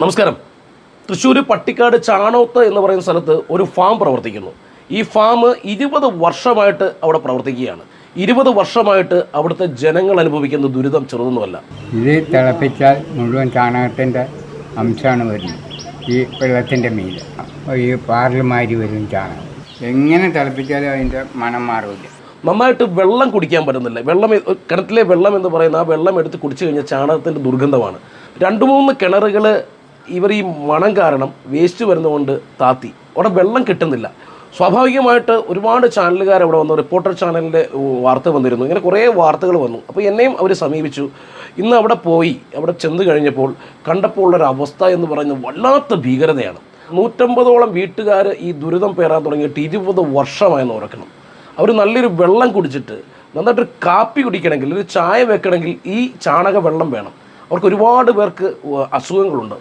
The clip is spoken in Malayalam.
നമസ്കാരം. തൃശ്ശൂർ പട്ടിക്കാട് ചാണോത്ത് എന്ന് പറയുന്ന സ്ഥലത്ത് ഒരു ഫാം പ്രവർത്തിക്കുന്നു. ഈ ഫാം 20 വർഷമായിട്ട് അവിടെ പ്രവർത്തിക്കുകയാണ്. 20 വർഷമായിട്ട് അവിടുത്തെ ജനങ്ങൾ അനുഭവിക്കുന്ന ദുരിതം ചെറുതൊന്നുമല്ല. ഇത് തിളപ്പിച്ചാൽ മുഴുവൻ ചാണകത്തിൻ്റെ അംശമാണ് വരുന്നത്. ഈ വെള്ളത്തിൻ്റെ മീതെ ഈ പാറലുമാരി വരും ചാണകം. എങ്ങനെ തിളപ്പിച്ചാലും അതിൻ്റെ മണം മാറില്ല. നന്നായിട്ട് വെള്ളം കുടിക്കാൻ പറ്റുന്നില്ല. കിണറ്റിലെ വെള്ളം എന്ന് പറയുന്ന ആ വെള്ളം എടുത്ത് കുടിച്ചു കഴിഞ്ഞാൽ ചാണകത്തിൻ്റെ ദുർഗന്ധമാണ്. 2-3 കിണറുകൾ ഇവർ ഈ മണം കാരണം വേസ്റ്റ് വരുന്നതുകൊണ്ട് താത്തി അവിടെ വെള്ളം കിട്ടുന്നില്ല. സ്വാഭാവികമായിട്ട് ഒരുപാട് ചാനലുകാർ അവിടെ വന്നു. റിപ്പോർട്ടർ ചാനലിൻ്റെ വാർത്ത വന്നിരുന്നു. ഇങ്ങനെ കുറേ വാർത്തകൾ വന്നു. അപ്പോൾ എന്നെയും അവർ സമീപിച്ചു. ഇന്ന് അവിടെ പോയി അവിടെ ചെന്ന് കഴിഞ്ഞപ്പോൾ കണ്ടപ്പോൾ ഉള്ളൊരു അവസ്ഥ എന്ന് പറയുന്നത് വല്ലാത്ത ഭീകരതയാണ്. 150ഓളം വീട്ടുകാർ ഈ ദുരിതം പേറാൻ തുടങ്ങിയിട്ട് 20 വർഷമായെന്ന് ഓർക്കണം. അവർ നല്ലൊരു വെള്ളം കുടിച്ചിട്ട് നന്നായിട്ടൊരു കാപ്പി കുടിക്കണമെങ്കിൽ ഒരു ചായ വെക്കണമെങ്കിൽ ഈ ചാണക വെള്ളം വേണം. അവർക്ക് ഒരുപാട് പേർക്ക് അസുഖങ്ങളുണ്ട്.